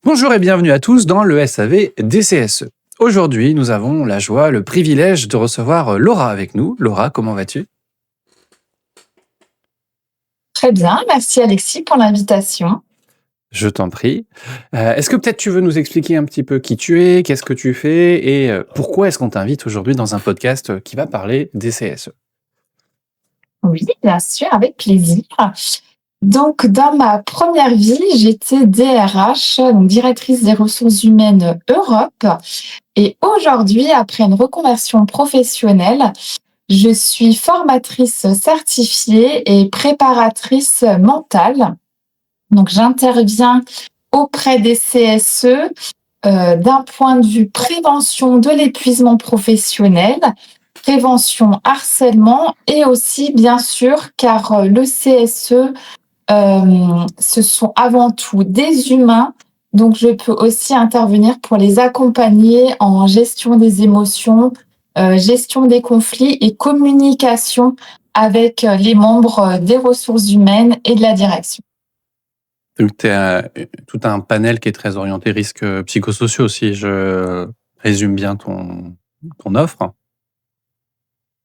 Bonjour et bienvenue à tous dans le SAV DCSE. Aujourd'hui, nous avons la joie, le privilège de recevoir Laura avec nous. Laura, comment vas-tu? Très bien, merci Alexis pour l'invitation. Je t'en prie. Est-ce que peut-être tu veux nous expliquer un petit peu qui tu es, qu'est-ce que tu fais et pourquoi est-ce qu'on t'invite aujourd'hui dans un podcast qui va parler DCSE? Oui, bien sûr, avec plaisir. Donc, dans ma première vie, j'étais DRH, donc directrice des ressources humaines Europe. Et aujourd'hui, après une reconversion professionnelle, je suis formatrice certifiée et préparatrice mentale. Donc, j'interviens auprès des CSE d'un point de vue prévention de l'épuisement professionnel, prévention harcèlement et aussi, bien sûr, car le CSE, ce sont avant tout des humains, donc je peux aussi intervenir pour les accompagner en gestion des émotions, gestion des conflits et communication avec les membres des ressources humaines et de la direction. Donc, tu as tout un panel qui est très orienté risques psychosociaux, si je résume bien ton offre.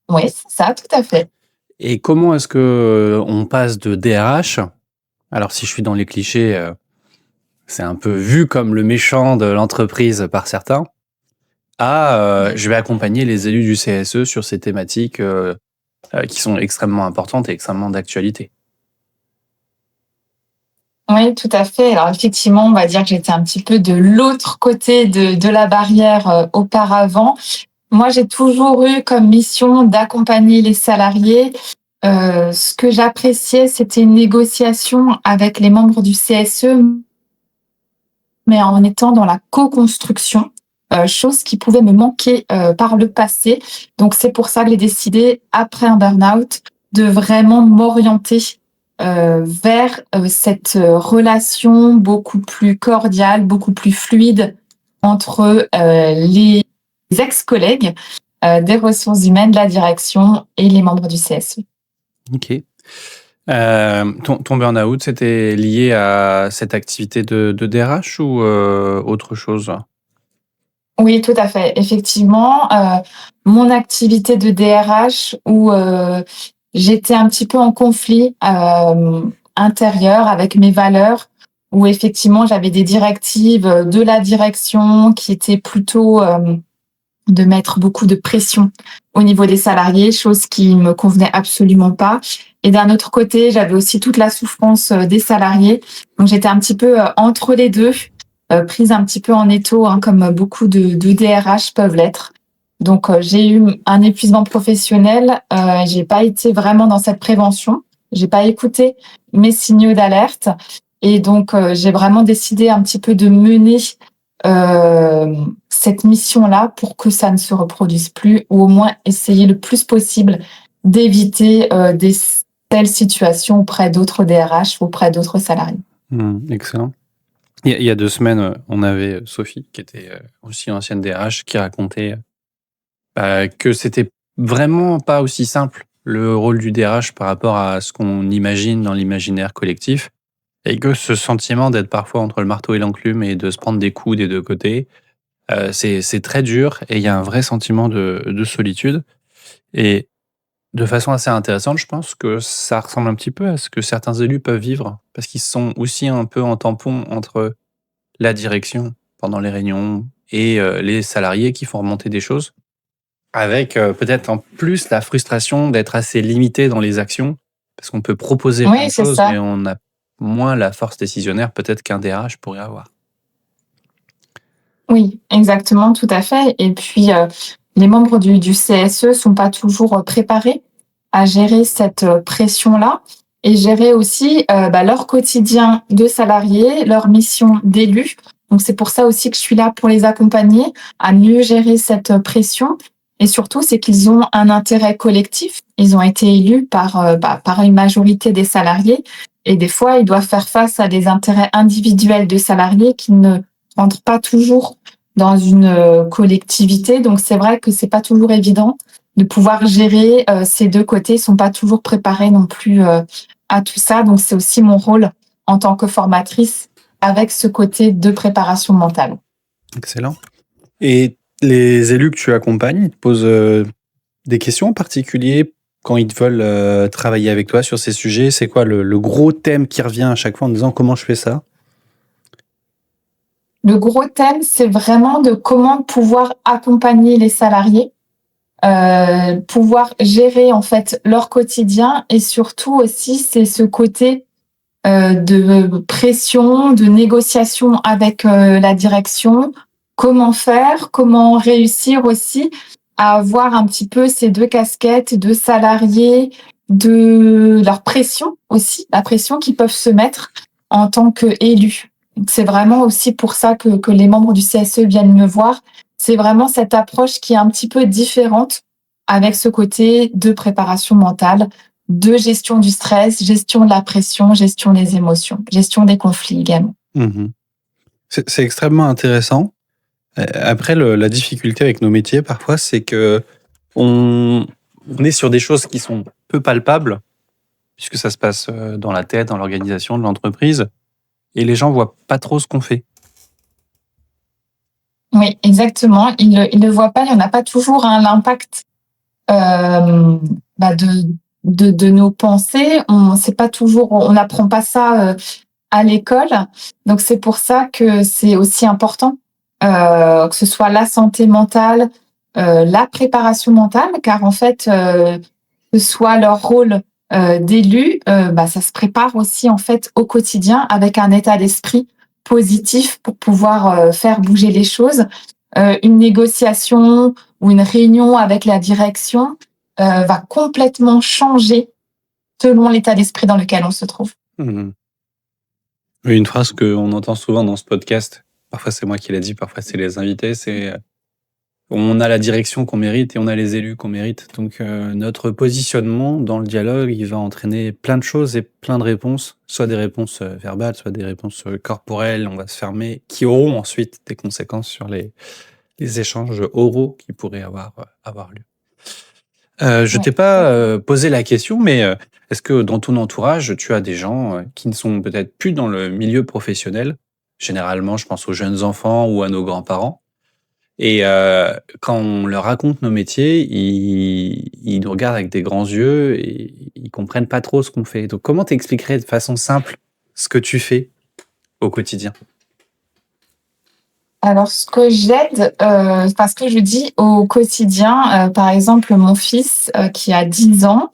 Oui, c'est ça, tout à fait. Et comment est-ce que on passe de DRH, alors si je suis dans les clichés, c'est un peu vu comme le méchant de l'entreprise par certains, à je vais accompagner les élus du CSE sur ces thématiques qui sont extrêmement importantes et extrêmement d'actualité. Oui, tout à fait. Alors effectivement, on va dire que j'étais un petit peu de l'autre côté de la barrière auparavant. Moi, j'ai toujours eu comme mission d'accompagner les salariés. Ce que j'appréciais, c'était une négociation avec les membres du CSE, mais en étant dans la co-construction, chose qui pouvait me manquer par le passé. Donc c'est pour ça que j'ai décidé, après un burn-out, de vraiment m'orienter vers cette relation beaucoup plus cordiale, beaucoup plus fluide entre les ex-collègues des ressources humaines, de la direction et les membres du CSE. Ok. Ton burn-out, c'était lié à cette activité de DRH ou autre chose? Oui, tout à fait. Effectivement, mon activité de DRH où j'étais un petit peu en conflit intérieur avec mes valeurs, où effectivement j'avais des directives de la direction qui étaient plutôt de mettre beaucoup de pression au niveau des salariés, chose qui me convenait absolument pas. Et d'un autre côté, j'avais aussi toute la souffrance des salariés. Donc j'étais un petit peu entre les deux, prise un petit peu en étau, hein, comme beaucoup de DRH peuvent l'être. Donc j'ai eu un épuisement professionnel. J'ai pas été vraiment dans cette prévention. J'ai pas écouté mes signaux d'alerte. Et donc j'ai vraiment décidé un petit peu de mener cette mission-là pour que ça ne se reproduise plus, ou au moins essayer le plus possible d'éviter des telles situations auprès d'autres DRH ou auprès d'autres salariés. Excellent. Il y a 2 semaines, on avait Sophie, qui était aussi ancienne DRH, qui racontait que c'était vraiment pas aussi simple le rôle du DRH par rapport à ce qu'on imagine dans l'imaginaire collectif, et que ce sentiment d'être parfois entre le marteau et l'enclume et de se prendre des coups des 2 côtés, c'est très dur et il y a un vrai sentiment de solitude. Et de façon assez intéressante, je pense que ça ressemble un petit peu à ce que certains élus peuvent vivre, parce qu'ils sont aussi un peu en tampon entre la direction pendant les réunions et les salariés qui font remonter des choses, avec peut-être en plus la frustration d'être assez limité dans les actions, parce qu'on peut proposer plein Oui, de c'est choses, mais ça. on a moins la force décisionnaire peut-être qu'un DRH pourrait avoir. Oui, exactement, tout à fait. Et puis, les membres du CSE sont pas toujours préparés à gérer cette pression-là et gérer aussi leur quotidien de salariés, leur mission d'élu. Donc, c'est pour ça aussi que je suis là pour les accompagner à mieux gérer cette pression. Et surtout, c'est qu'ils ont un intérêt collectif. Ils ont été élus par une majorité des salariés. Et des fois, ils doivent faire face à des intérêts individuels de salariés qui ne rentrent pas toujours dans une collectivité. Donc c'est vrai que c'est pas toujours évident de pouvoir gérer ces deux côtés. Ils sont pas toujours préparés non plus à tout ça. Donc c'est aussi mon rôle en tant que formatrice avec ce côté de préparation mentale. Excellent. Et les élus que tu accompagnes, ils te posent des questions en particulier quand ils veulent travailler avec toi sur ces sujets? C'est quoi le gros thème qui revient à chaque fois en disant comment je fais ça? Le gros thème, c'est vraiment de comment pouvoir accompagner les salariés, pouvoir gérer en fait leur quotidien et surtout aussi c'est ce côté de pression, de négociation avec la direction. Comment faire, comment réussir aussi à avoir un petit peu ces deux casquettes de salariés, de leur pression aussi, la pression qu'ils peuvent se mettre en tant qu'élus. C'est vraiment aussi pour ça que les membres du CSE viennent me voir. C'est vraiment cette approche qui est un petit peu différente avec ce côté de préparation mentale, de gestion du stress, gestion de la pression, gestion des émotions, gestion des conflits également. C'est extrêmement intéressant. Après, la difficulté avec nos métiers, parfois, c'est que on est sur des choses qui sont peu palpables, puisque ça se passe dans la tête, dans l'organisation de l'entreprise, et les gens voient pas trop ce qu'on fait. Oui, exactement. Ils ne voient pas, il n'y en a pas toujours l'impact de nos pensées. C'est pas toujours, on n'apprend pas ça à l'école. Donc c'est pour ça que c'est aussi important que ce soit la santé mentale, la préparation mentale, car en fait, que ce soit leur rôle d'élu, ça se prépare aussi en fait au quotidien avec un état d'esprit positif pour pouvoir faire bouger les choses. Une négociation ou une réunion avec la direction va complètement changer selon l'état d'esprit dans lequel on se trouve. Oui, une phrase qu'on entend souvent dans ce podcast, parfois c'est moi qui l'ai dit, parfois c'est les invités, c'est on a la direction qu'on mérite et on a les élus qu'on mérite. Donc notre positionnement dans le dialogue, il va entraîner plein de choses et plein de réponses, soit des réponses verbales, soit des réponses corporelles, on va se fermer, qui auront ensuite des conséquences sur les échanges oraux qui pourraient avoir lieu. Je t'ai pas posé la question, mais est-ce que dans ton entourage, tu as des gens qui ne sont peut-être plus dans le milieu professionnel? Généralement, je pense aux jeunes enfants ou à nos grands-parents. Et quand on leur raconte nos métiers, ils nous regardent avec des grands yeux et ils comprennent pas trop ce qu'on fait. Donc, comment t'expliquerais de façon simple ce que tu fais au quotidien? Alors, ce que j'aide, ce que je dis au quotidien, par exemple, mon fils qui a 10 ans,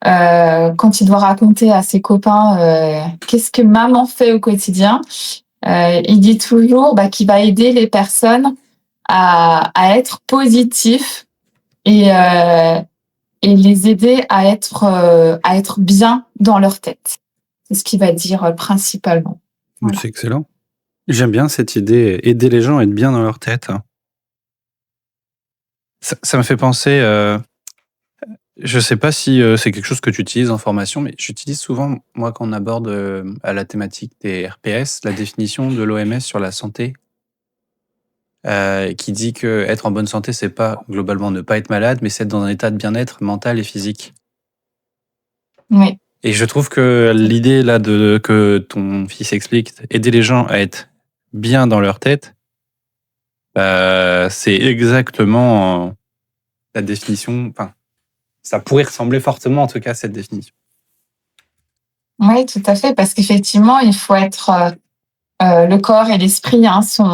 quand il doit raconter à ses copains qu'est-ce que maman fait au quotidien, il dit toujours qu'il va aider les personnes à être positifs et les aider à être bien dans leur tête. C'est ce qu'il va dire principalement. Voilà. C'est excellent. J'aime bien cette idée, aider les gens à être bien dans leur tête. Ça me fait penser, je sais pas si c'est quelque chose que tu utilises en formation, mais j'utilise souvent, moi, quand on aborde à la thématique des RPS, la définition de l'OMS sur la santé, qui dit que être en bonne santé, c'est pas globalement ne pas être malade, mais c'est être dans un état de bien-être mental et physique. Oui. Et je trouve que l'idée là que ton fils explique, aider les gens à être bien dans leur tête, c'est exactement la définition. Enfin, ça pourrait ressembler fortement, en tout cas, à cette définition. Oui, tout à fait, parce qu'effectivement, il faut être le corps et l'esprit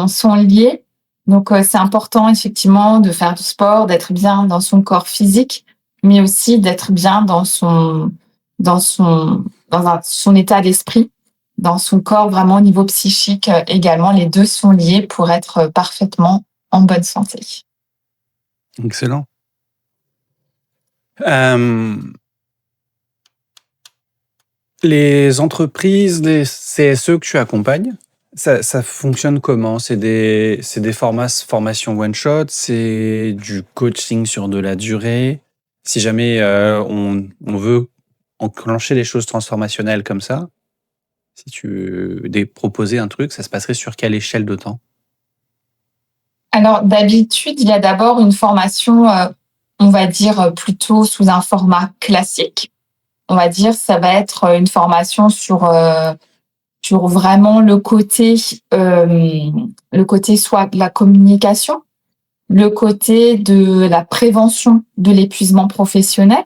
sont liés. Donc, c'est important effectivement de faire du sport, d'être bien dans son corps physique, mais aussi d'être bien dans son état d'esprit, dans son corps vraiment au niveau psychique également. Les deux sont liés pour être parfaitement en bonne santé. Excellent. Les entreprises, les CSE que tu accompagnes, ça fonctionne comment? C'est des formations one shot, c'est du coaching sur de la durée. Si jamais on veut enclencher des choses transformationnelles comme ça, si tu proposer un truc, ça se passerait sur quelle échelle de temps? Alors, d'habitude, il y a d'abord une formation, on va dire, plutôt sous un format classique. On va dire, ça va être une formation sur sur vraiment le côté soit de la communication, le côté de la prévention de l'épuisement professionnel.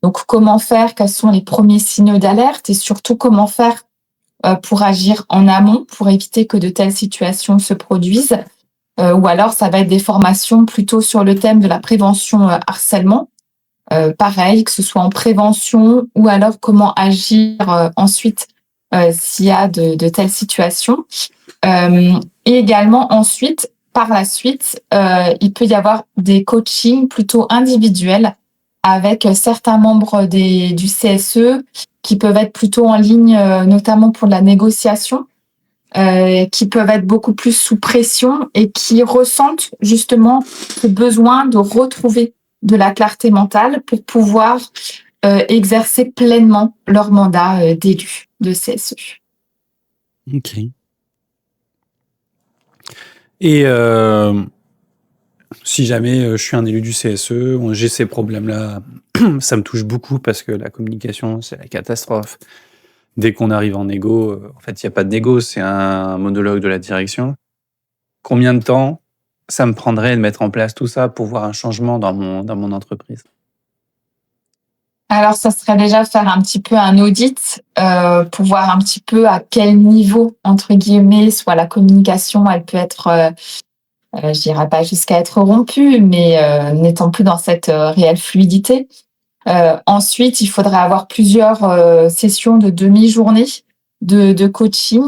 Donc, comment faire, quels sont les premiers signaux d'alerte et surtout comment faire pour agir en amont, pour éviter que de telles situations se produisent. Ou alors, ça va être des formations plutôt sur le thème de la prévention harcèlement. Pareil, que ce soit en prévention ou alors comment agir ensuite s'il y a de telles situations. Et également ensuite, par la suite, il peut y avoir des coachings plutôt individuels avec certains membres du CSE qui peuvent être plutôt en ligne, notamment pour la négociation, qui peuvent être beaucoup plus sous pression et qui ressentent justement ce besoin de retrouver de la clarté mentale pour pouvoir exercer pleinement leur mandat d'élu de CSE. Ok. Et si jamais je suis un élu du CSE, j'ai ces problèmes-là, ça me touche beaucoup parce que la communication, c'est la catastrophe. Dès qu'on arrive en négo, en fait, il n'y a pas de négo, c'est un monologue de la direction. Combien de temps ça me prendrait de mettre en place tout ça pour voir un changement dans mon entreprise? Alors, ça serait déjà faire un petit peu un audit pour voir un petit peu à quel niveau, entre guillemets, soit la communication, elle peut être, je dirais pas jusqu'à être rompue, mais n'étant plus dans cette réelle fluidité. Ensuite, il faudrait avoir plusieurs sessions de demi-journée de coaching.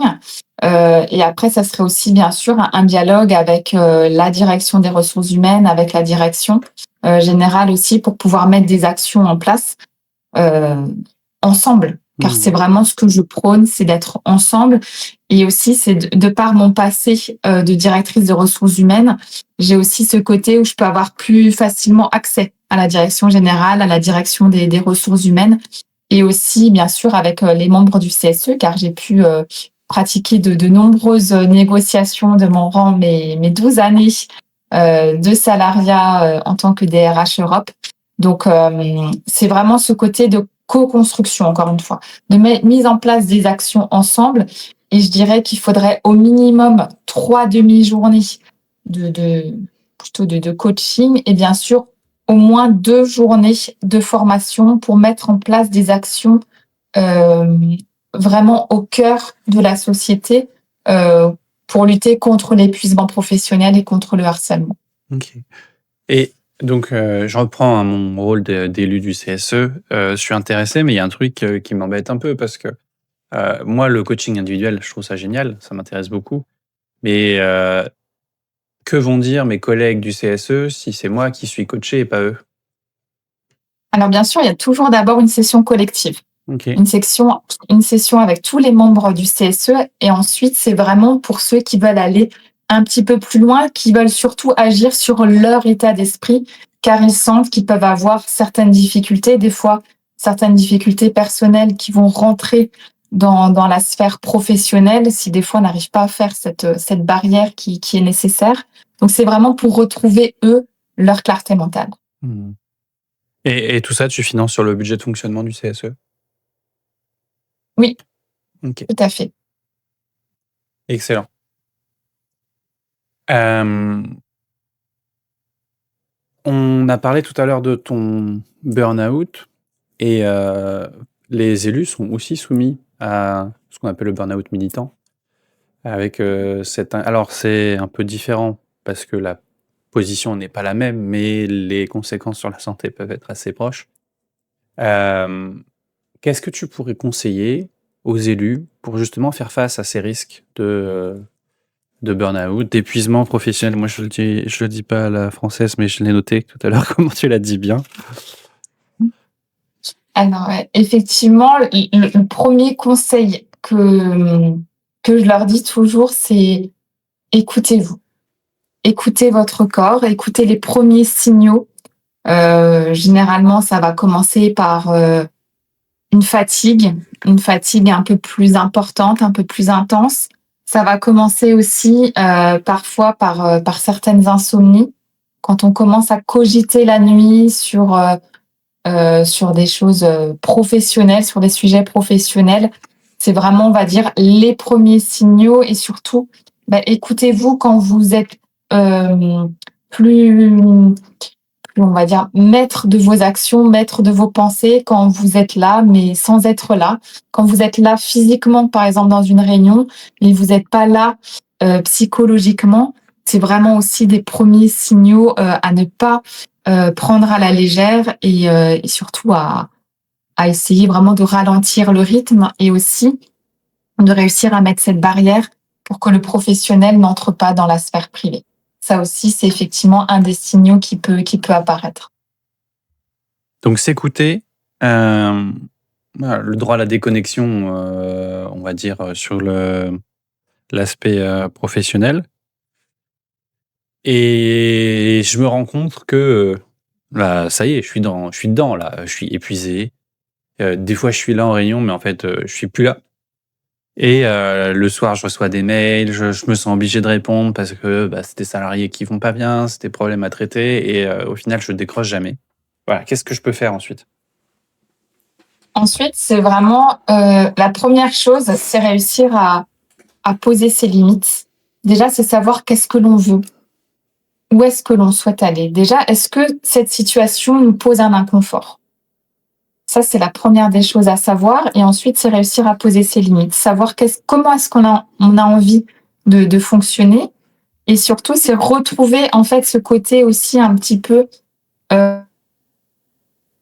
Et après, ça serait aussi, bien sûr, un dialogue avec la direction des ressources humaines, avec la direction générale aussi, pour pouvoir mettre des actions en place ensemble. Car c'est vraiment ce que je prône, c'est d'être ensemble. Et aussi, c'est de par mon passé de directrice de ressources humaines, j'ai aussi ce côté où je peux avoir plus facilement accès à la direction générale, à la direction des ressources humaines, et aussi, bien sûr, avec les membres du CSE, car j'ai pu pratiquer de nombreuses négociations de mon rang, mes 12 années de salariat en tant que DRH Europe. Donc, c'est vraiment ce côté de co-construction, encore une fois, de mise en place des actions ensemble. Et je dirais qu'il faudrait au minimum 3 demi-journées plutôt de coaching et bien sûr au moins 2 journées de formation pour mettre en place des actions vraiment au cœur de la société pour lutter contre l'épuisement professionnel et contre le harcèlement. Ok. Et donc, je reprends mon rôle d'élu du CSE. Je suis intéressé, mais il y a un truc qui m'embête un peu parce que moi, le coaching individuel, je trouve ça génial, ça m'intéresse beaucoup. Mais que vont dire mes collègues du CSE si c'est moi qui suis coaché et pas eux? Alors bien sûr, il y a toujours d'abord une session collective. Ok. Une session avec tous les membres du CSE et ensuite, c'est vraiment pour ceux qui veulent aller un petit peu plus loin, qui veulent surtout agir sur leur état d'esprit, car ils sentent qu'ils peuvent avoir certaines difficultés, des fois certaines difficultés personnelles qui vont rentrer dans la sphère professionnelle si des fois on n'arrive pas à faire cette barrière qui est nécessaire. Donc c'est vraiment pour retrouver, eux, leur clarté mentale. Hmm. Et tout ça, tu finances sur le budget de fonctionnement du CSE? Oui, Ok, tout à fait. excellent. On a parlé tout à l'heure de ton burn-out et les élus sont aussi soumis à ce qu'on appelle le burn-out militant. Avec alors c'est un peu différent parce que la position n'est pas la même, mais les conséquences sur la santé peuvent être assez proches. Qu'est-ce que tu pourrais conseiller aux élus pour justement faire face à ces risques de burn-out, d'épuisement professionnel? Moi, je le dis pas à la française, mais je l'ai noté tout à l'heure, comment tu l'as dit bien. Alors, effectivement, le premier conseil que je leur dis toujours, c'est écoutez-vous. Écoutez votre corps, écoutez les premiers signaux. Généralement, ça va commencer par une fatigue un peu plus importante, un peu plus intense. Ça va commencer aussi parfois par certaines insomnies. Quand on commence à cogiter la nuit sur des choses professionnelles, sur des sujets professionnels, C'est vraiment, on va dire, les premiers signaux et surtout, écoutez-vous quand vous êtes plus, on va dire, maître de vos actions, maître de vos pensées, quand vous êtes là, mais sans être là. Quand vous êtes là physiquement, par exemple, dans une réunion, mais vous n'êtes pas là psychologiquement, c'est vraiment aussi des premiers signaux à ne pas prendre à la légère et surtout à essayer vraiment de ralentir le rythme et aussi de réussir à mettre cette barrière pour que le professionnel n'entre pas dans la sphère privée. Ça aussi, c'est effectivement un des signaux qui peut apparaître. Donc s'écouter, voilà, le droit à la déconnexion, on va dire, sur l'aspect professionnel. Et je me rends compte que bah, ça y est, je suis dedans là, je suis épuisé. Des fois, je suis là en réunion, mais en fait, je suis plus là. Et le soir, je reçois des mails, je me sens obligé de répondre parce que bah, c'est des salariés qui vont pas bien, c'est des problèmes à traiter, et au final, je décroche jamais. Voilà, qu'est-ce que je peux faire ensuite? Ensuite, c'est vraiment la première chose, c'est réussir à poser ses limites. Déjà, c'est savoir qu'est-ce que l'on veut. Où est-ce que l'on souhaite aller? Déjà, est-ce que cette situation nous pose un inconfort? Ça, c'est la première des choses à savoir. Et ensuite, c'est réussir à poser ses limites. Savoir comment est-ce qu'on a envie de fonctionner. Et surtout, c'est retrouver en fait ce côté aussi un petit peu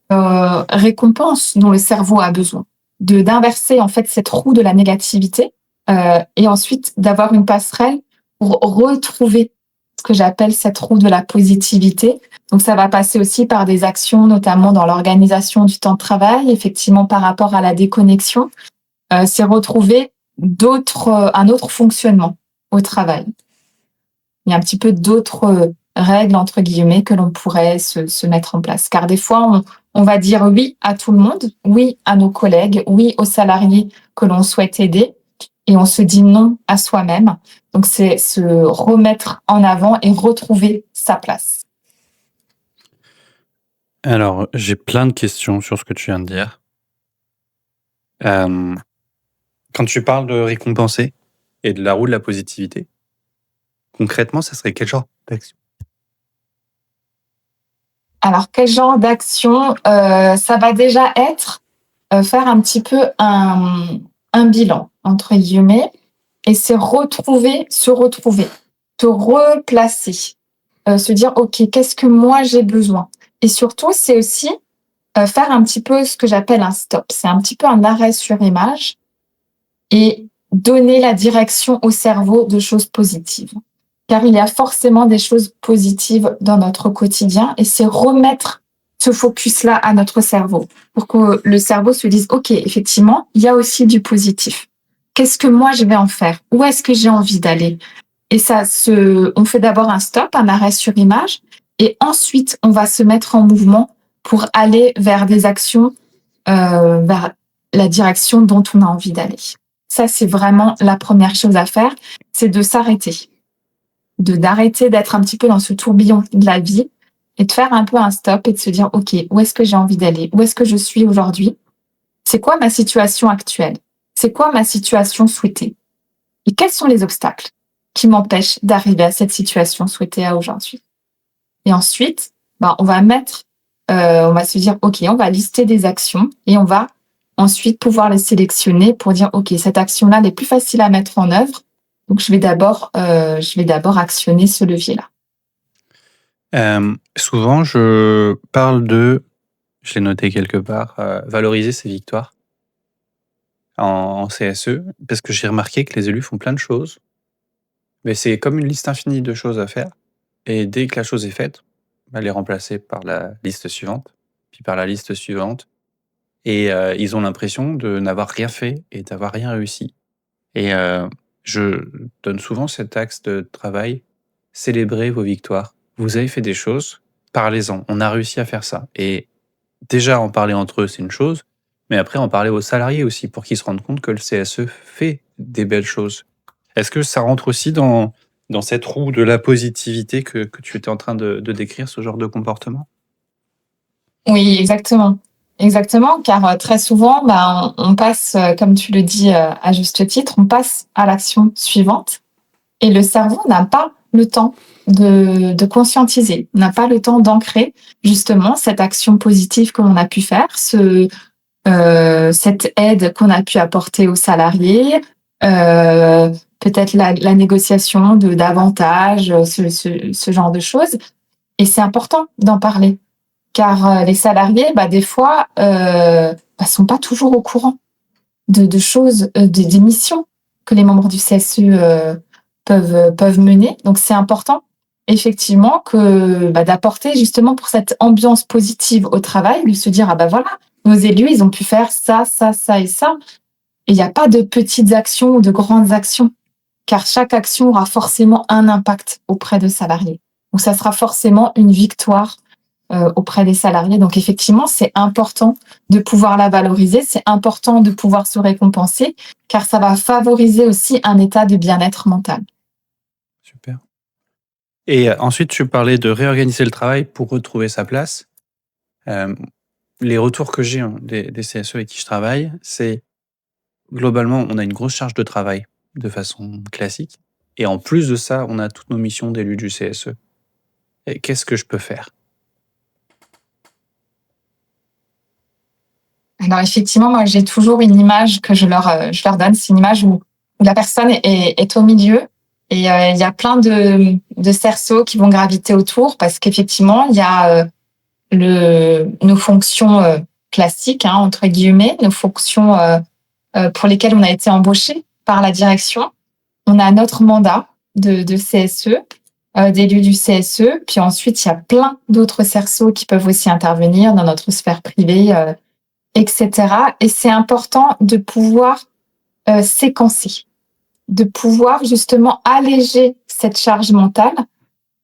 récompense dont le cerveau a besoin. D'inverser en fait cette roue de la négativité et ensuite d'avoir une passerelle pour retrouver ce que j'appelle cette roue de la positivité. Donc ça va passer aussi par des actions, notamment dans l'organisation du temps de travail, effectivement par rapport à la déconnexion. C'est retrouver un autre fonctionnement au travail. Il y a un petit peu d'autres règles, entre guillemets, que l'on pourrait se mettre en place. Car des fois, on va dire oui à tout le monde, oui à nos collègues, oui aux salariés que l'on souhaite aider, et on se dit non à soi-même. Donc, c'est se remettre en avant et retrouver sa place. Alors, j'ai plein de questions sur ce que tu viens de dire. Quand tu parles de récompenser et de la roue de la positivité, concrètement, ça serait quel genre d'action? Alors, quel genre d'action ça va déjà être faire un petit peu un bilan, entre guillemets, et c'est se retrouver, te replacer, se dire, OK, qu'est-ce que moi j'ai besoin? Et surtout, c'est aussi faire un petit peu ce que j'appelle un stop. C'est un petit peu un arrêt sur image et donner la direction au cerveau de choses positives. Car il y a forcément des choses positives dans notre quotidien et c'est remettre ce focus-là à notre cerveau pour que le cerveau se dise, OK, effectivement, il y a aussi du positif. Qu'est-ce que moi je vais en faire? Où est-ce que j'ai envie d'aller? Et on fait d'abord un stop, un arrêt sur image, et ensuite on va se mettre en mouvement pour aller vers des actions, vers la direction dont on a envie d'aller. Ça, c'est vraiment la première chose à faire, c'est de s'arrêter, d'arrêter d'être un petit peu dans ce tourbillon de la vie et de faire un peu un stop et de se dire, OK, où est-ce que j'ai envie d'aller? Où est-ce que je suis aujourd'hui? C'est quoi ma situation actuelle? C'est quoi ma situation souhaitée? Et quels sont les obstacles qui m'empêchent d'arriver à cette situation souhaitée à aujourd'hui? Et ensuite, on va se dire, OK, on va lister des actions et on va ensuite pouvoir les sélectionner pour dire, OK, cette action-là, elle est plus facile à mettre en œuvre. Donc, je vais d'abord actionner ce levier-là. Souvent, je l'ai noté quelque part, valoriser ses victoires en CSE, parce que j'ai remarqué que les élus font plein de choses, mais c'est comme une liste infinie de choses à faire, et dès que la chose est faite, elle est remplacée par la liste suivante, puis par la liste suivante, et ils ont l'impression de n'avoir rien fait et d'avoir rien réussi. Et je donne souvent cet axe de travail: célébrez vos victoires. Vous avez fait des choses, parlez-en. On a réussi à faire ça. Et déjà, en parler entre eux, c'est une chose, mais après, en parler aux salariés aussi pour qu'ils se rendent compte que le CSE fait des belles choses. Est-ce que ça rentre aussi dans cette roue de la positivité que tu étais en train de décrire, ce genre de comportement? Oui, exactement. exactement, car très souvent, on passe, comme tu le dis à juste titre, on passe à l'action suivante et le cerveau n'a pas le temps de conscientiser, n'a pas le temps d'ancrer justement cette action positive que l'on a pu faire, cette aide qu'on a pu apporter aux salariés, peut-être la négociation d'avantages, ce genre de choses. Et c'est important d'en parler, car les salariés, des fois, sont pas toujours au courant de choses, des missions que les membres du CSE peuvent mener. Donc c'est important, effectivement, d'apporter justement pour cette ambiance positive au travail, de se dire ah voilà, nos élus, ils ont pu faire ça, ça, ça et ça. Et il n'y a pas de petites actions ou de grandes actions, car chaque action aura forcément un impact auprès de salariés. Donc ça sera forcément une victoire auprès des salariés. Donc effectivement, c'est important de pouvoir la valoriser, c'est important de pouvoir se récompenser, car ça va favoriser aussi un état de bien-être mental. Super. Et ensuite, tu parlais de réorganiser le travail pour retrouver sa place. Les retours que j'ai des CSE avec qui je travaille, c'est globalement, on a une grosse charge de travail de façon classique. Et en plus de ça, on a toutes nos missions d'élus du CSE. Et qu'est-ce que je peux faire? Alors effectivement, moi j'ai toujours une image que je leur donne, c'est une image où la personne est au milieu et il y a plein de cerceaux qui vont graviter autour parce qu'effectivement il y a nos fonctions classiques, entre guillemets, nos fonctions pour lesquelles on a été embauché par la direction. On a notre mandat de CSE, d'élus du CSE, puis ensuite il y a plein d'autres cerceaux qui peuvent aussi intervenir dans notre sphère privée, etc. Et c'est important de pouvoir séquencer, de pouvoir justement alléger cette charge mentale.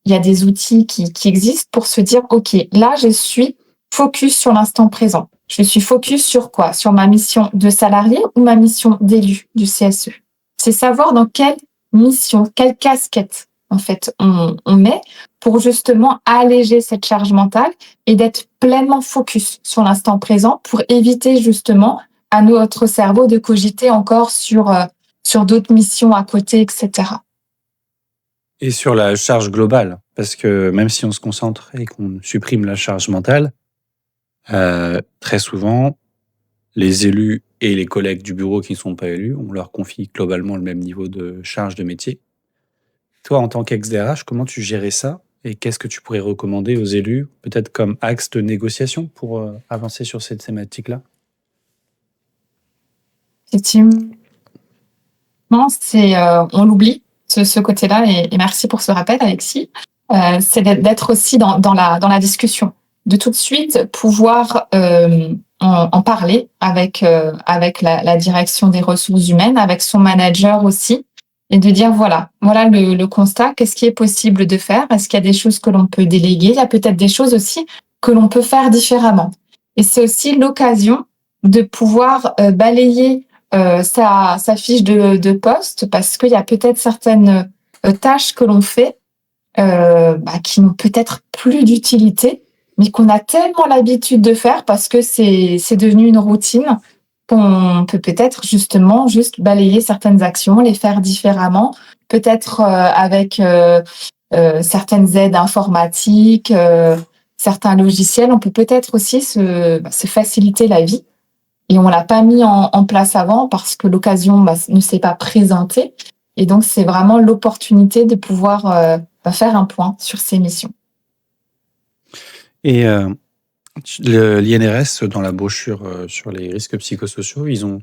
Il y a des outils qui existent pour se dire, OK, là, je suis focus sur l'instant présent. Je suis focus sur quoi? Sur ma mission de salarié ou ma mission d'élu du CSE? C'est savoir dans quelle mission, quelle casquette, en fait, on met pour justement alléger cette charge mentale et d'être pleinement focus sur l'instant présent pour éviter justement à notre cerveau de cogiter encore sur d'autres missions à côté, etc. Et sur la charge globale, parce que même si on se concentre et qu'on supprime la charge mentale, très souvent, les élus et les collègues du bureau qui ne sont pas élus, on leur confie globalement le même niveau de charge de métier. Toi, en tant qu'ex-DRH, comment tu gérais ça? Et qu'est-ce que tu pourrais recommander aux élus, peut-être comme axe de négociation pour avancer sur cette thématique-là? Effectivement, on l'oublie, ce côté-là, et merci pour ce rappel, Alexis. C'est d'être aussi dans la discussion, de tout de suite pouvoir en parler avec la direction des ressources humaines, avec son manager aussi, et de dire voilà le constat, qu'est-ce qui est possible de faire? Est-ce qu'il y a des choses que l'on peut déléguer? Il y a peut-être des choses aussi que l'on peut faire différemment. Et c'est aussi l'occasion de pouvoir balayer sa fiche de poste, parce qu'il y a peut-être certaines tâches que l'on fait qui n'ont peut-être plus d'utilité, mais qu'on a tellement l'habitude de faire parce que c'est devenu une routine qu'on peut peut-être justement juste balayer certaines actions, les faire différemment, peut-être avec certaines aides informatiques, certains logiciels. On peut peut-être aussi se faciliter la vie. Et on l'a pas mis en place avant parce que l'occasion ne s'est pas présentée. Et donc, c'est vraiment l'opportunité de pouvoir faire un point sur ces missions. Et l'INRS, dans la brochure sur les risques psychosociaux, ils ont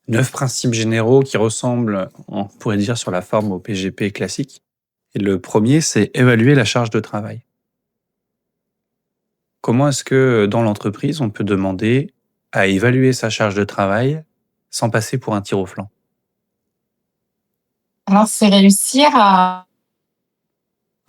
9 principes généraux qui ressemblent, on pourrait dire, sur la forme au PGP classique. Et le premier, c'est évaluer la charge de travail. Comment est-ce que dans l'entreprise, on peut demander à évaluer sa charge de travail sans passer pour un tir au flanc? Alors, c'est réussir à...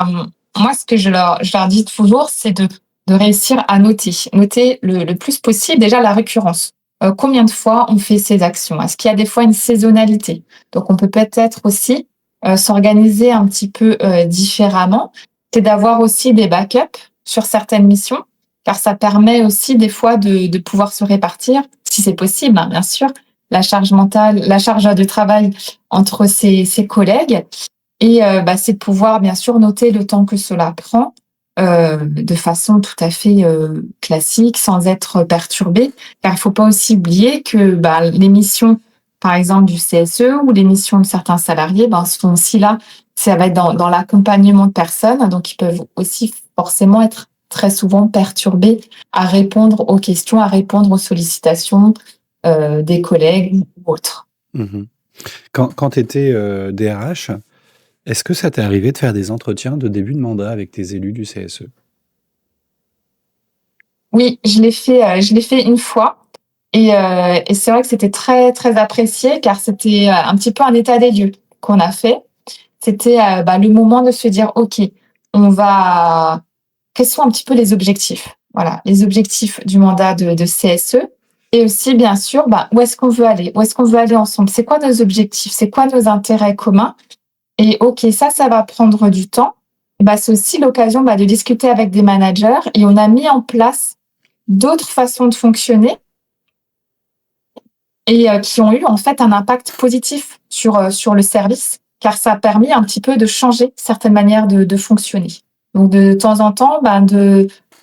Moi, ce que je leur dis toujours, c'est de réussir à noter le plus possible déjà la récurrence. Combien de fois on fait ces actions? Est-ce qu'il y a des fois une saisonnalité? Donc, on peut peut-être aussi s'organiser un petit peu différemment. C'est d'avoir aussi des backups sur certaines missions. car ça permet aussi des fois de pouvoir se répartir, si c'est possible, hein, bien sûr, la charge mentale, la charge de travail entre ses collègues. Et c'est de pouvoir bien sûr noter le temps que cela prend, de façon tout à fait, classique, sans être perturbé. Car il faut pas aussi oublier que, les missions, par exemple du CSE ou les missions de certains salariés, sont aussi là, ça va être dans l'accompagnement de personnes, donc ils peuvent aussi forcément être très souvent perturbés à répondre aux questions, à répondre aux sollicitations, des collègues ou autres. Mmh. Quand tu étais, DRH, est-ce que ça t'est arrivé de faire des entretiens de début de mandat avec tes élus du CSE? Oui, je l'ai fait une fois et c'est vrai que c'était très, très apprécié car c'était, un petit peu un état des lieux qu'on a fait. C'était, le moment de se dire: «OK, on va quels sont un petit peu les objectifs?» Voilà, les objectifs du mandat de CSE et aussi bien sûr, où est-ce qu'on veut aller? Où est-ce qu'on veut aller ensemble? C'est quoi nos objectifs? C'est quoi nos intérêts communs? Et OK, ça va prendre du temps. C'est aussi l'occasion, de discuter avec des managers et on a mis en place d'autres façons de fonctionner et qui ont eu en fait un impact positif sur le service, car ça a permis un petit peu de changer certaines manières de fonctionner. Donc de temps en temps,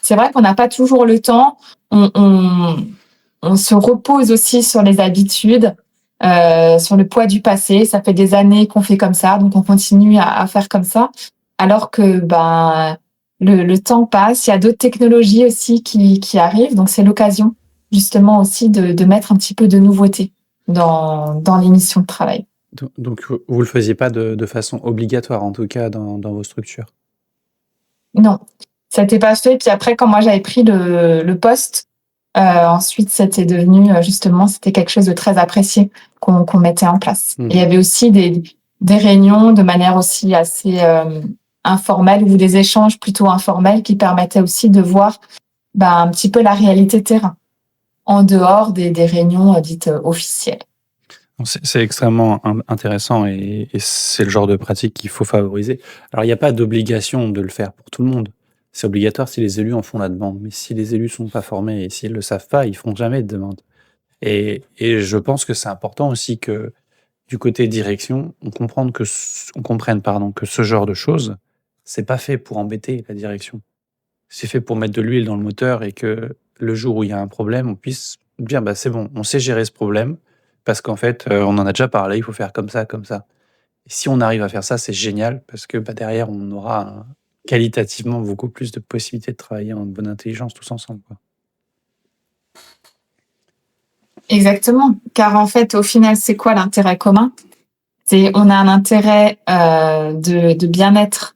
c'est vrai qu'on n'a pas toujours le temps. On se repose aussi sur les habitudes, sur le poids du passé. Ça fait des années qu'on fait comme ça, donc on continue à faire comme ça. Alors que le temps passe, il y a d'autres technologies aussi qui arrivent, donc c'est l'occasion justement aussi de mettre un petit peu de nouveauté dans les missions de travail. Donc vous le faisiez pas de façon obligatoire, en tout cas dans vos structures? Non, ça n'était pas fait. Puis après, quand moi j'avais pris le poste, ensuite c'était devenu justement, c'était quelque chose de très apprécié qu'on mettait en place. Mmh. Et il y avait aussi des réunions de manière aussi assez informelle ou des échanges plutôt informels qui permettaient aussi de voir un petit peu la réalité terrain en dehors des réunions dites officielles. C'est extrêmement intéressant et c'est le genre de pratique qu'il faut favoriser. Alors, il n'y a pas d'obligation de le faire pour tout le monde. C'est obligatoire si les élus en font la demande. Mais si les élus sont pas formés et s'ils ne le savent pas, ils feront jamais de demande. Et je pense que c'est important aussi que du côté direction, on comprenne que ce genre de choses, c'est pas fait pour embêter la direction. C'est fait pour mettre de l'huile dans le moteur et que le jour où il y a un problème, on puisse dire: «Bah, c'est bon, on sait gérer ce problème parce qu'en fait, on en a déjà parlé, il faut faire comme ça, comme ça». Et si on arrive à faire ça, c'est génial parce que, derrière, on aura qualitativement beaucoup plus de possibilités de travailler en bonne intelligence tous ensemble, quoi. Exactement, car en fait, au final, c'est quoi l'intérêt commun? C'est on a un intérêt de bien-être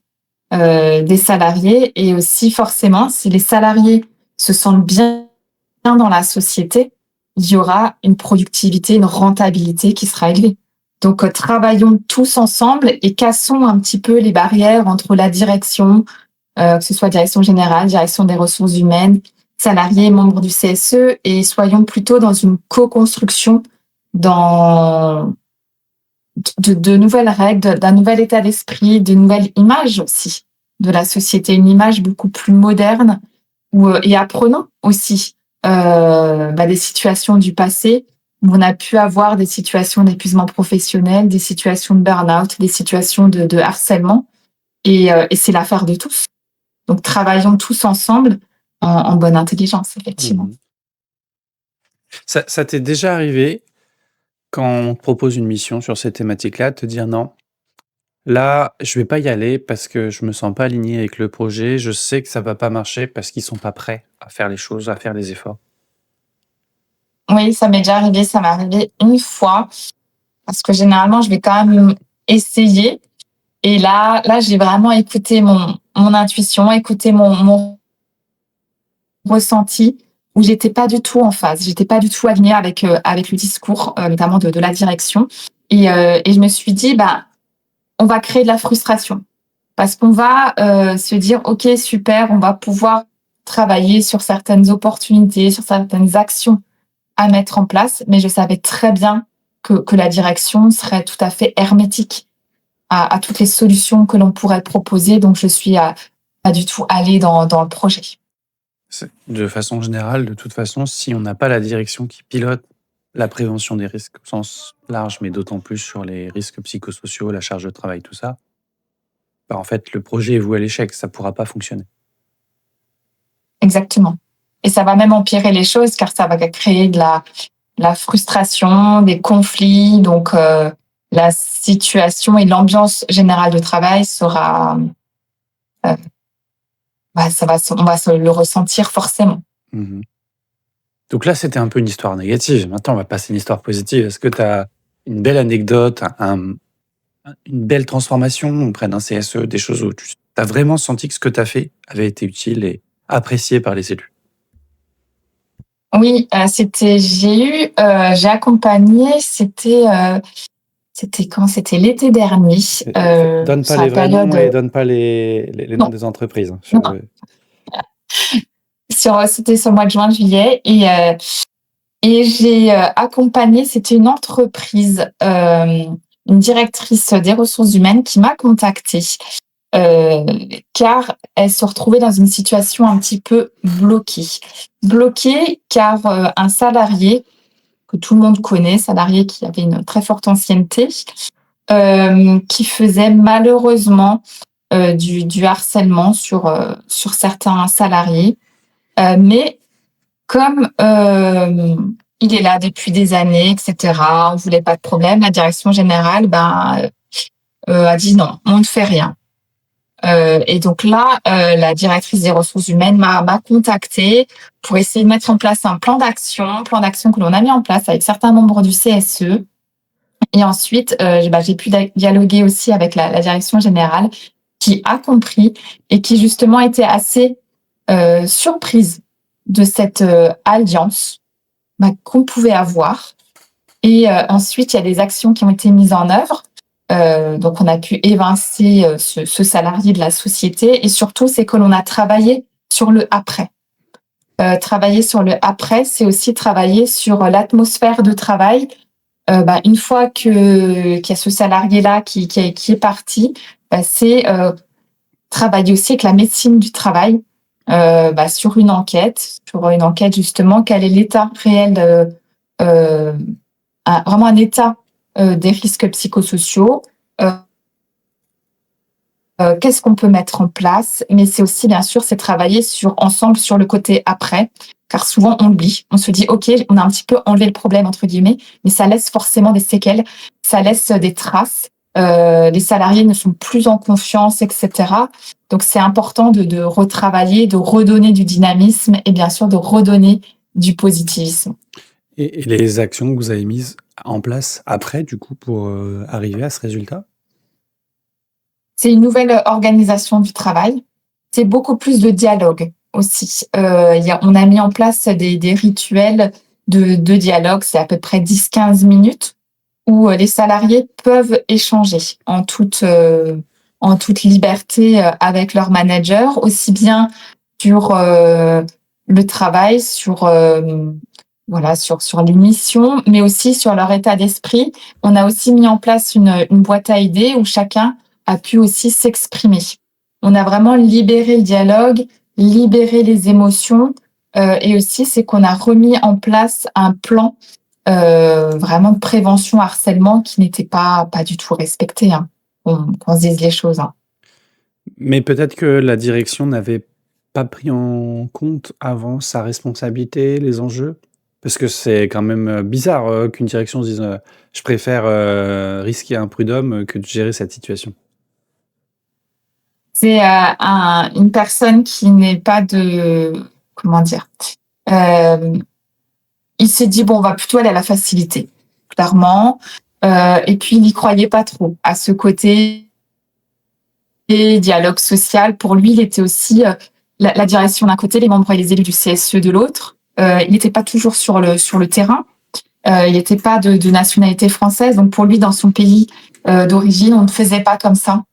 des salariés et aussi forcément, si les salariés se sentent bien dans la société, il y aura une productivité, une rentabilité qui sera élevée. Donc, travaillons tous ensemble et cassons un petit peu les barrières entre la direction, que ce soit direction générale, direction des ressources humaines, salariés, membres du CSE, et soyons plutôt dans une co-construction, dans de nouvelles règles, d'un nouvel état d'esprit, de nouvelles images aussi de la société, une image beaucoup plus moderne et apprenons aussi des situations du passé où on a pu avoir des situations d'épuisement professionnel, des situations de burn-out, des situations de harcèlement et c'est l'affaire de tous. Donc travaillons tous ensemble en bonne intelligence, effectivement. Mmh. Ça t'est déjà arrivé, quand on te propose une mission sur ces thématiques-là, de te dire: «Non, là, je vais pas y aller parce que je me sens pas aligné avec le projet, je sais que ça va pas marcher parce qu'ils sont pas prêts à faire les choses, à faire les efforts»? Oui, ça m'est déjà arrivé, ça m'est arrivé une fois parce que généralement, je vais quand même essayer et là, j'ai vraiment écouté mon intuition, écouté mon ressenti où j'étais pas du tout en phase, j'étais pas du tout alignée avec le discours, notamment de la direction et je me suis dit: on va créer de la frustration parce qu'on va, se dire: «OK, super, on va pouvoir travailler sur certaines opportunités, sur certaines actions à mettre en place», mais je savais très bien que la direction serait tout à fait hermétique à toutes les solutions que l'on pourrait proposer, donc je suis, pas du tout allée dans le projet. De façon générale, de toute façon, si on n'a pas la direction qui pilote la prévention des risques au sens large, mais d'autant plus sur les risques psychosociaux, la charge de travail, tout ça, en fait, le projet est voué à l'échec, ça ne pourra pas fonctionner. Exactement. Et ça va même empirer les choses car ça va créer de la frustration, des conflits. Donc, la situation et l'ambiance générale de travail sera, euh, on va le ressentir forcément. Mmh. Donc là, c'était un peu une histoire négative. Maintenant, on va passer à une histoire positive. Est-ce que tu as une belle anecdote, une belle transformation auprès d'un CSE, des choses où tu as vraiment senti que ce que tu as fait avait été utile et apprécié par les élus? Oui, j'ai accompagné, c'était quand? C'était l'été dernier, Donne pas sur la les vrais noms période. et donne pas les noms Non, des entreprises. non, c'était sur le mois de juin, juillet, et j'ai accompagné, c'était une entreprise, une directrice des ressources humaines qui m'a contactée, car elle se retrouvait dans une situation un petit peu bloquée. Bloquée car un salarié que tout le monde connaît, salarié qui avait une très forte ancienneté, qui faisait malheureusement du harcèlement sur certains salariés. Mais comme il est là depuis des années, etc., on voulait pas de problème, la direction générale a dit non, on ne fait rien. Et donc là, la directrice des ressources humaines m'a contactée pour essayer de mettre en place un plan d'action que l'on a mis en place avec certains membres du CSE. Et ensuite, j'ai pu dialoguer aussi avec la direction générale qui a compris et qui justement était assez surprise de cette alliance qu'on pouvait avoir. Et ensuite, il y a des actions qui ont été mises en œuvre. Donc, on a pu évincer ce salarié de la société. Et surtout, c'est que l'on a travaillé sur le après. Travailler sur le après, c'est aussi travailler sur l'atmosphère de travail. Une fois qu'il y a ce salarié-là qui est parti, c'est travailler aussi avec la médecine du travail sur une enquête justement, quel est l'état réel, vraiment un état des risques psychosociaux, qu'est-ce qu'on peut mettre en place, mais c'est aussi bien sûr c'est travailler ensemble sur le côté après, car souvent on oublie, on se dit ok, on a un petit peu enlevé le problème entre guillemets, mais ça laisse forcément des séquelles, ça laisse des traces. Les salariés ne sont plus en confiance, etc. Donc c'est important de retravailler, de redonner du dynamisme et bien sûr de redonner du positivisme. Et les actions que vous avez mises en place après, du coup, pour arriver à ce résultat? C'est une nouvelle organisation du travail. C'est beaucoup plus de dialogue aussi. On a mis en place des rituels de dialogue, c'est à peu près 10-15 minutes, où les salariés peuvent échanger en toute liberté avec leur manager, aussi bien sur le travail, sur les missions, mais aussi sur leur état d'esprit. On a aussi mis en place une boîte à idées où chacun a pu aussi s'exprimer. On a vraiment libéré le dialogue, libéré les émotions, et aussi c'est qu'on a remis en place un plan vraiment de prévention harcèlement qui n'était pas du tout respecté, hein. Qu'on se dise les choses, hein. Mais peut-être que la direction n'avait pas pris en compte avant sa responsabilité, les enjeux? Parce que c'est quand même bizarre qu'une direction se dise je préfère risquer un prud'homme que de gérer cette situation. C'est une personne qui n'est pas comment dire, il s'est dit bon, on va plutôt aller à la facilité, clairement. Et puis il n'y croyait pas trop à ce côté dialogue social. Pour lui, il était aussi la direction d'un côté, les membres et les élus du CSE de l'autre. Il n'était pas toujours sur le terrain. Il n'était pas de nationalité française. Donc pour lui, dans son pays d'origine, on ne faisait pas comme ça.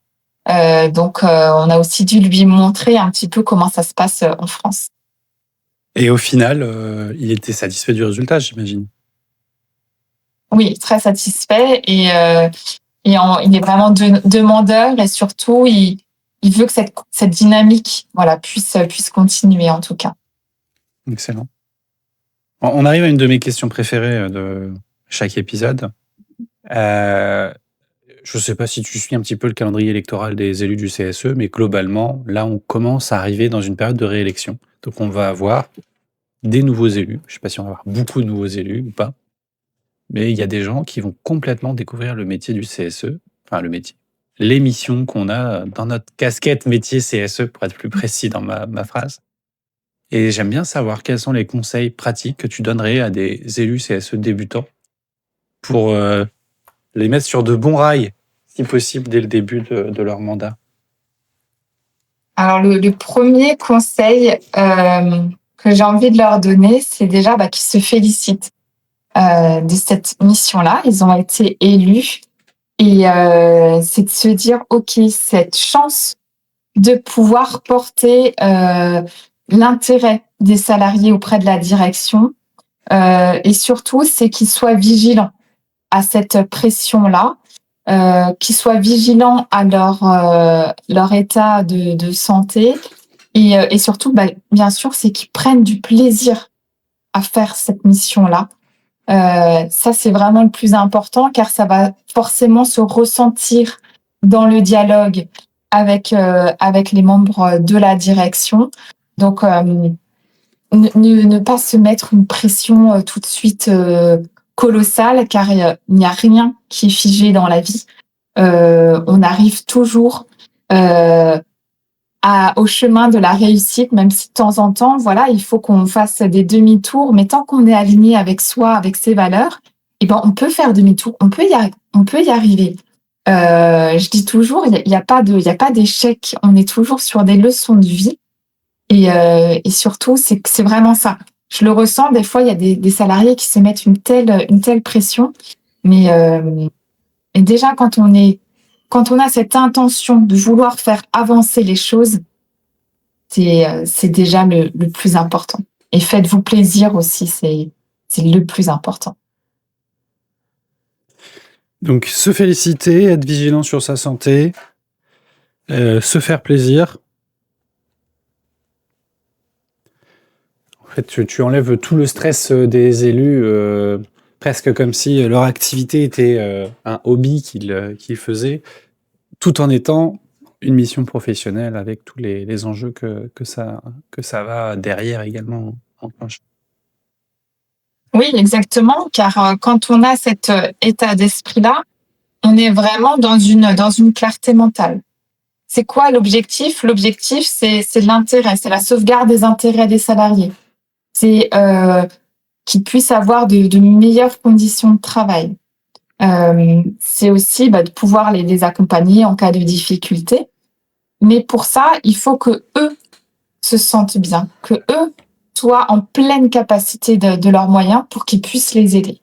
Donc on a aussi dû lui montrer un petit peu comment ça se passe en France. Et au final, il était satisfait du résultat, j'imagine. Oui, très satisfait et il est vraiment demandeur et surtout il veut que cette dynamique puisse continuer en tout cas. Excellent. On arrive à une de mes questions préférées de chaque épisode. Je ne sais pas si tu suis un petit peu le calendrier électoral des élus du CSE, mais globalement, là, on commence à arriver dans une période de réélection. Donc, on va avoir des nouveaux élus. Je ne sais pas si on va avoir beaucoup de nouveaux élus ou pas, mais il y a des gens qui vont complètement découvrir le métier du CSE, enfin le métier, les missions qu'on a dans notre casquette métier CSE, pour être plus précis dans ma phrase. Et j'aime bien savoir quels sont les conseils pratiques que tu donnerais à des élus CSE débutants pour les mettre sur de bons rails, si possible, dès le début de leur mandat. Alors, le premier conseil que j'ai envie de leur donner, c'est déjà qu'ils se félicitent de cette mission-là. Ils ont été élus et c'est de se dire, OK, cette chance de pouvoir porter l'intérêt des salariés auprès de la direction et surtout, c'est qu'ils soient vigilants à cette pression-là, qu'ils soient vigilants à leur état de santé et surtout, bien sûr, c'est qu'ils prennent du plaisir à faire cette mission-là. Ça, c'est vraiment le plus important car ça va forcément se ressentir dans le dialogue avec les membres de la direction. Donc, ne pas se mettre une pression tout de suite colossale car il n'y a rien qui est figé dans la vie. On arrive toujours au chemin de la réussite, même si de temps en temps, voilà, il faut qu'on fasse des demi-tours, mais tant qu'on est aligné avec soi, avec ses valeurs, on peut faire demi-tour, on peut y arriver. Je dis toujours, il y a pas d'échec, on est toujours sur des leçons de vie et surtout, c'est vraiment ça. Je le ressens, des fois, il y a des salariés qui se mettent une telle pression, mais et déjà quand on a cette intention de vouloir faire avancer les choses, c'est déjà le plus important. Et faites-vous plaisir aussi, c'est le plus important. Donc, se féliciter, être vigilant sur sa santé, se faire plaisir. En fait, tu enlèves tout le stress des élus, presque comme si leur activité était un hobby qu'ils faisaient, tout en étant une mission professionnelle avec tous les enjeux que ça va derrière également enclencher. Oui, exactement, car quand on a cet état d'esprit-là, on est vraiment dans une clarté mentale. C'est quoi l'objectif? L'objectif, c'est l'intérêt, c'est la sauvegarde des intérêts des salariés. C'est qu'ils puissent avoir de meilleures conditions de travail. C'est aussi de pouvoir les accompagner en cas de difficulté. Mais pour ça, il faut que eux se sentent bien, que eux soient en pleine capacité de leurs moyens pour qu'ils puissent les aider.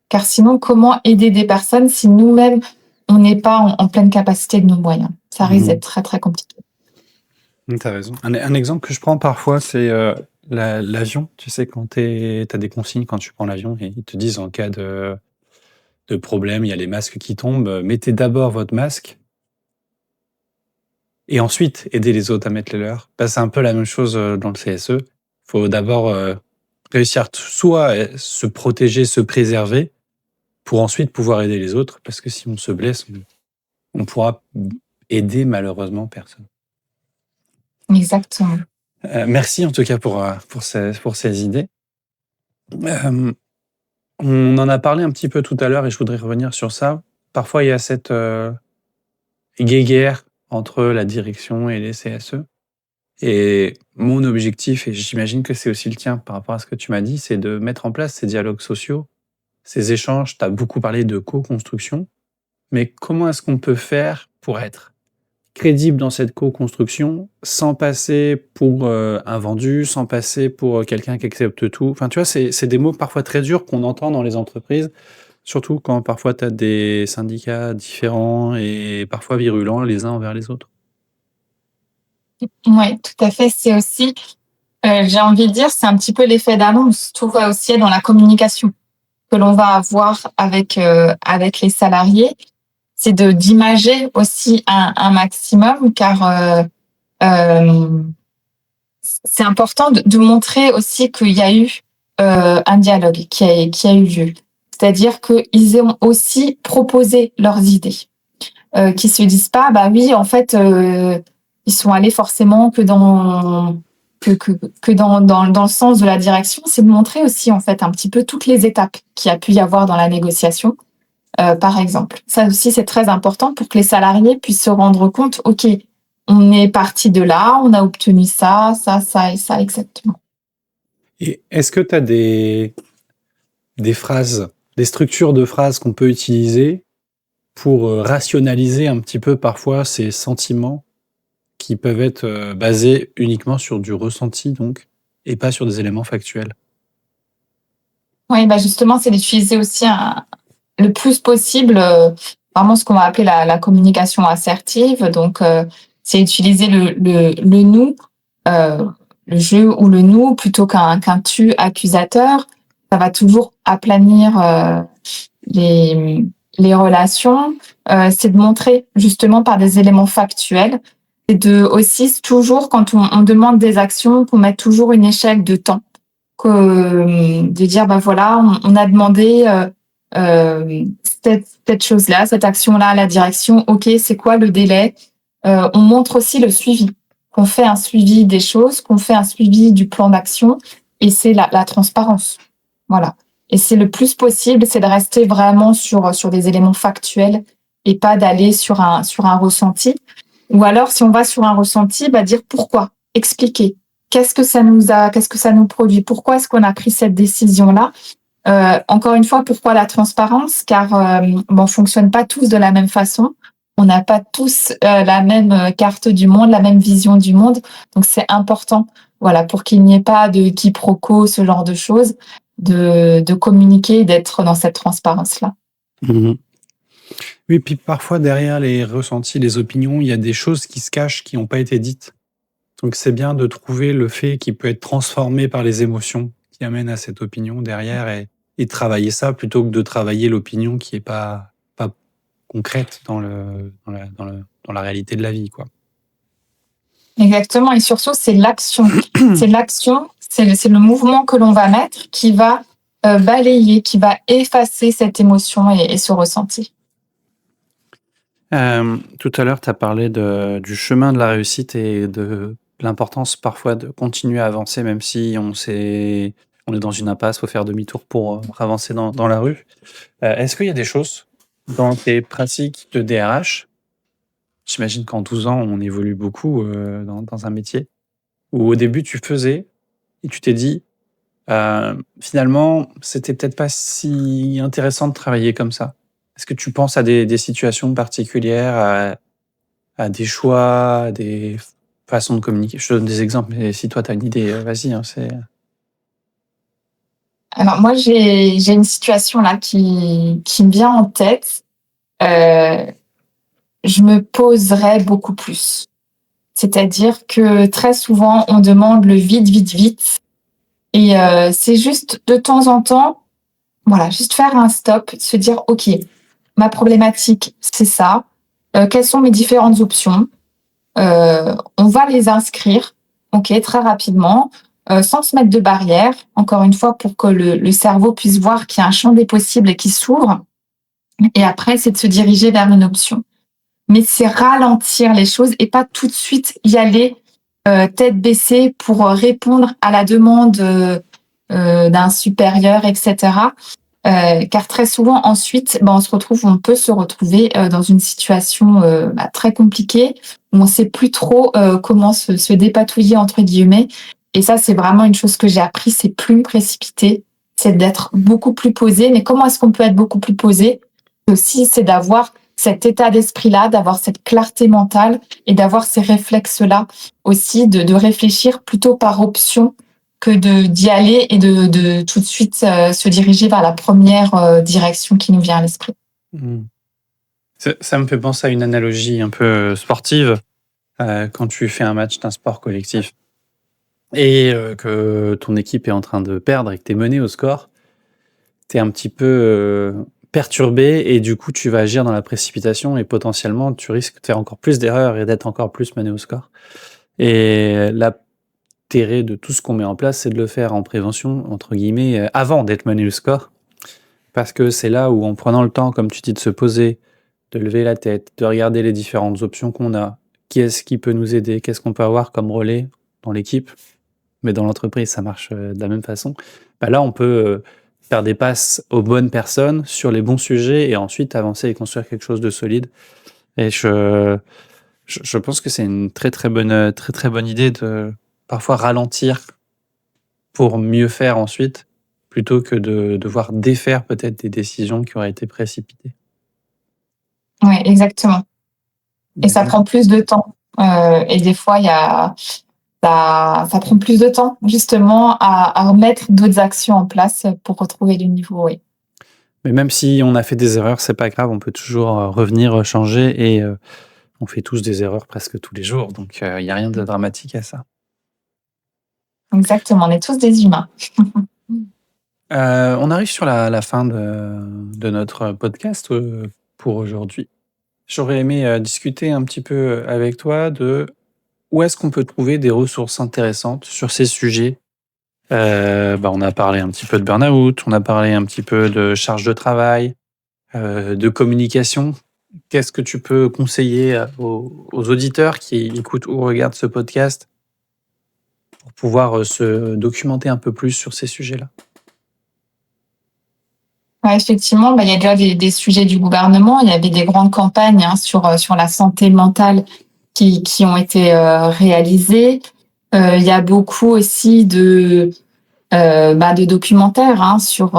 Car sinon, comment aider des personnes si nous-mêmes, on n'est pas en pleine capacité de nos moyens? Ça risque d'être très, très compliqué. Tu as raison. Un exemple que je prends parfois, c'est l'avion. Tu sais, quand tu as des consignes quand tu prends l'avion et ils te disent en cas de problème, il y a les masques qui tombent, mettez d'abord votre masque et ensuite aider les autres à mettre les leurs. C'est un peu la même chose dans le CSE. Il faut d'abord réussir soit se protéger, se préserver, pour ensuite pouvoir aider les autres, parce que si on se blesse, on pourra aider malheureusement personne. Exactement. Merci en tout cas pour ces idées. On en a parlé un petit peu tout à l'heure et je voudrais revenir sur ça. Parfois, il y a cette guéguerre entre la direction et les CSE. Et mon objectif, et j'imagine que c'est aussi le tien par rapport à ce que tu m'as dit, c'est de mettre en place ces dialogues sociaux, ces échanges. Tu as beaucoup parlé de co-construction, mais comment est-ce qu'on peut faire pour être crédible dans cette co-construction sans passer pour un vendu, sans passer pour quelqu'un qui accepte tout? Enfin, tu vois, c'est des mots parfois très durs qu'on entend dans les entreprises, surtout quand parfois tu as des syndicats différents et parfois virulents les uns envers les autres. Oui, tout à fait. C'est aussi, j'ai envie de dire, c'est un petit peu l'effet d'annonce. Tout va aussi dans la communication que l'on va avoir avec les salariés. C'est d'imager aussi un maximum, car c'est important de montrer aussi qu'il y a eu un dialogue qui a eu lieu. C'est-à-dire qu'ils ont aussi proposé leurs idées. Qui se disent pas, bah oui, en fait, ils sont allés forcément que dans le sens de la direction. C'est de montrer aussi, en fait, un petit peu toutes les étapes qu'il y a pu y avoir dans la négociation, par exemple. Ça aussi, c'est très important pour que les salariés puissent se rendre compte, OK, on est parti de là, on a obtenu ça, ça, ça et ça, exactement. Et est-ce que tu as des phrases, des structures de phrases qu'on peut utiliser pour rationaliser un petit peu parfois ces sentiments qui peuvent être basés uniquement sur du ressenti, donc, et pas sur des éléments factuels? Oui, bah justement, c'est d'utiliser aussi le plus possible vraiment ce qu'on va appeler la communication assertive. Donc, c'est utiliser le nous, le je ou le nous plutôt qu'un tu accusateur. Ça va toujours aplanir les relations. C'est de montrer justement par des éléments factuels. Et de aussi toujours, quand on demande des actions, qu'on mette toujours une échelle de temps. De dire, bah voilà, on a demandé cette chose-là, cette action-là à la direction. OK, c'est quoi le délai? On montre aussi le suivi, qu'on fait un suivi des choses, qu'on fait un suivi du plan d'action, et c'est la transparence. Voilà. Et c'est le plus possible, c'est de rester vraiment sur des éléments factuels et pas d'aller sur un ressenti. Ou alors, si on va sur un ressenti, bah dire pourquoi, expliquer. Qu'est-ce que ça nous produit? Pourquoi est-ce qu'on a pris cette décision-là? Encore une fois, pourquoi la transparence? Car on fonctionne pas tous de la même façon. On n'a pas tous la même carte du monde, la même vision du monde. Donc c'est important, voilà, pour qu'il n'y ait pas de quiproquo, ce genre de choses, de communiquer, d'être dans cette transparence-là. Mhm. Oui, puis parfois derrière les ressentis, les opinions, il y a des choses qui se cachent, qui n'ont pas été dites. Donc c'est bien de trouver le fait qui peut être transformé par les émotions qui amènent à cette opinion derrière et de travailler ça plutôt que de travailler l'opinion qui est pas concrète dans la réalité de la vie, quoi. Exactement. Et surtout, c'est l'action. C'est l'action, c'est le mouvement que l'on va mettre qui va balayer, qui va effacer cette émotion et ce ressenti. Tout à l'heure, tu as parlé du chemin de la réussite et de l'importance parfois de continuer à avancer, même si on est dans une impasse, faut faire demi-tour pour avancer dans la rue. Est-ce qu'il y a des choses dans tes pratiques de DRH? J'imagine qu'en 12 ans, on évolue beaucoup dans un métier, où au début, tu faisais et tu t'es dit, finalement, c'était peut-être pas si intéressant de travailler comme ça. Est-ce que tu penses à des situations particulières, à des choix, à des façons de communiquer? Je te donne des exemples, mais si toi, tu as une idée, vas-y, hein, c'est... Alors moi, j'ai une situation là qui me vient en tête. Je me poserais beaucoup plus. C'est-à-dire que très souvent, on demande le vite, vite, vite. Et c'est juste de temps en temps, voilà, juste faire un stop, se dire, OK, ma problématique, c'est ça. Quelles sont mes différentes options? On va les inscrire, OK, très rapidement, sans se mettre de barrière, encore une fois, pour que le cerveau puisse voir qu'il y a un champ des possibles et qui s'ouvre. Et après, c'est de se diriger vers une option. Mais c'est ralentir les choses et pas tout de suite y aller tête baissée pour répondre à la demande d'un supérieur, etc. Car très souvent ensuite, on peut se retrouver dans une situation très compliquée où on ne sait plus trop comment se dépatouiller entre guillemets. Et ça, c'est vraiment une chose que j'ai appris, c'est plus me précipiter, c'est d'être beaucoup plus posé. Mais comment est-ce qu'on peut être beaucoup plus posé? Aussi, c'est d'avoir cet état d'esprit-là, d'avoir cette clarté mentale et d'avoir ces réflexes-là aussi, de réfléchir plutôt par option que d'y aller et de tout de suite se diriger vers la première direction qui nous vient à l'esprit. Ça me fait penser à une analogie un peu sportive quand tu fais un match d'un sport collectif et que ton équipe est en train de perdre et que tu es mené au score, tu es un petit peu perturbé et du coup tu vas agir dans la précipitation et potentiellement tu risques de faire encore plus d'erreurs et d'être encore plus mené au score. Et l'intérêt de tout ce qu'on met en place, c'est de le faire en prévention, entre guillemets, avant d'être mené au score. Parce que c'est là où, en prenant le temps, comme tu dis, de se poser, de lever la tête, de regarder les différentes options qu'on a, qui est-ce qui peut nous aider, qu'est-ce qu'on peut avoir comme relais dans l'équipe, mais dans l'entreprise, ça marche de la même façon. Bah là, on peut faire des passes aux bonnes personnes sur les bons sujets et ensuite avancer et construire quelque chose de solide. Et je pense que c'est une très très bonne idée de parfois ralentir pour mieux faire ensuite, plutôt que de devoir défaire peut-être des décisions qui auraient été précipitées. Oui, exactement. Et ça prend plus de temps. Et des fois, ça prend plus de temps, justement, à remettre d'autres actions en place pour retrouver du niveau, oui. Mais même si on a fait des erreurs, c'est pas grave, on peut toujours revenir, changer et on fait tous des erreurs presque tous les jours, donc il n'y a rien de dramatique à ça. Exactement, on est tous des humains. On arrive sur la fin de notre podcast pour aujourd'hui. J'aurais aimé discuter un petit peu avec toi de où est-ce qu'on peut trouver des ressources intéressantes sur ces sujets. On a parlé un petit peu de burn-out, on a parlé un petit peu de charge de travail, de communication. Qu'est-ce que tu peux conseiller aux auditeurs qui écoutent ou regardent ce podcast pour pouvoir se documenter un peu plus sur ces sujets-là? Ouais, effectivement, il y a déjà des sujets du gouvernement. Il y avait des grandes campagnes sur la santé mentale qui ont été réalisées. Il y a beaucoup aussi de documentaires sur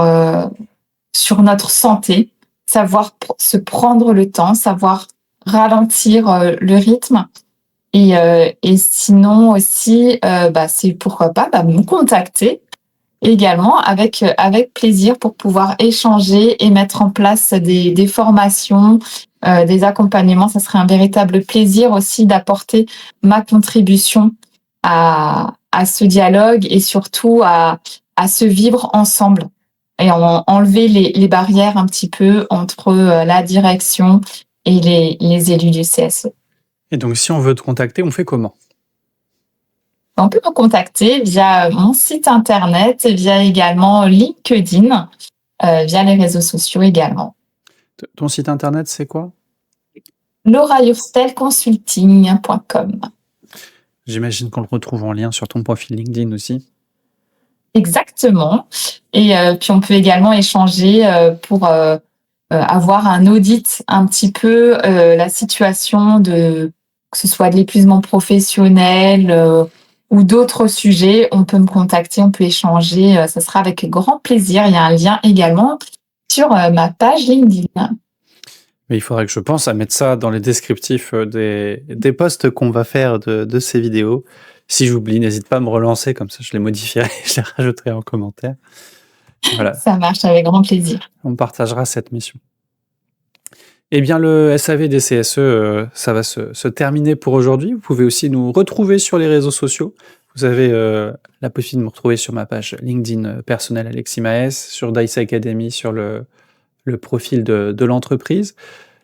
notre santé, savoir se prendre le temps, savoir ralentir le rythme. Et sinon aussi, c'est pourquoi pas me contacter également avec plaisir pour pouvoir échanger et mettre en place des formations, des accompagnements. Ça serait un véritable plaisir aussi d'apporter ma contribution à ce dialogue et surtout à se vivre ensemble et enlever les barrières un petit peu entre la direction et les élus du CSE. Et donc, si on veut te contacter, on fait comment? On peut me contacter via mon site internet, via également LinkedIn, via les réseaux sociaux également. Ton site internet, c'est quoi? laurahurstelconsulting.com. J'imagine qu'on le retrouve en lien sur ton profil LinkedIn aussi. Exactement. Et puis on peut également échanger pour avoir un audit un petit peu la situation que ce soit de l'épuisement professionnel ou d'autres sujets. On peut me contacter, on peut échanger. Ça sera avec grand plaisir. Il y a un lien également sur ma page LinkedIn. Mais il faudrait que je pense à mettre ça dans les descriptifs des posts qu'on va faire de ces vidéos. Si j'oublie, n'hésite pas à me relancer, comme ça je les modifierai, je les rajouterai en commentaire. Voilà. Ça marche avec grand plaisir. On partagera cette mission. Eh bien, le SAV des CSE, ça va se terminer pour aujourd'hui. Vous pouvez aussi nous retrouver sur les réseaux sociaux. Vous avez la possibilité de me retrouver sur ma page LinkedIn personnelle Alexis Maes, sur Dice Academy, sur le profil de l'entreprise.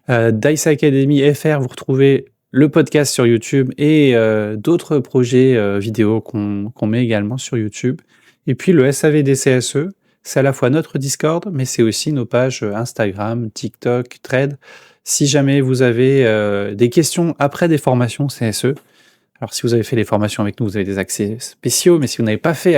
Dice Academy FR, vous retrouvez le podcast sur YouTube et d'autres projets vidéo qu'on met également sur YouTube. Et puis le SAV des CSE, c'est à la fois notre Discord, mais c'est aussi nos pages Instagram, TikTok, Thread. Si jamais vous avez des questions après des formations CSE, alors si vous avez fait les formations avec nous, vous avez des accès spéciaux, mais si vous n'avez pas fait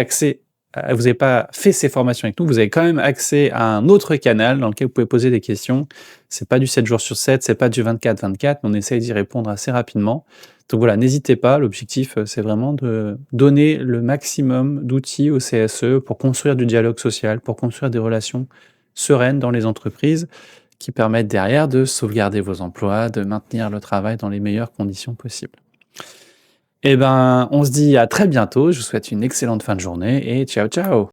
ces formations avec nous, vous avez quand même accès à un autre canal dans lequel vous pouvez poser des questions. C'est pas du 7 jours sur 7, c'est pas du 24/24, mais on essaye d'y répondre assez rapidement. Donc voilà, n'hésitez pas, l'objectif c'est vraiment de donner le maximum d'outils au CSE pour construire du dialogue social, pour construire des relations sereines dans les entreprises qui permettent derrière de sauvegarder vos emplois, de maintenir le travail dans les meilleures conditions possibles. Eh ben, on se dit à très bientôt, je vous souhaite une excellente fin de journée et ciao ciao!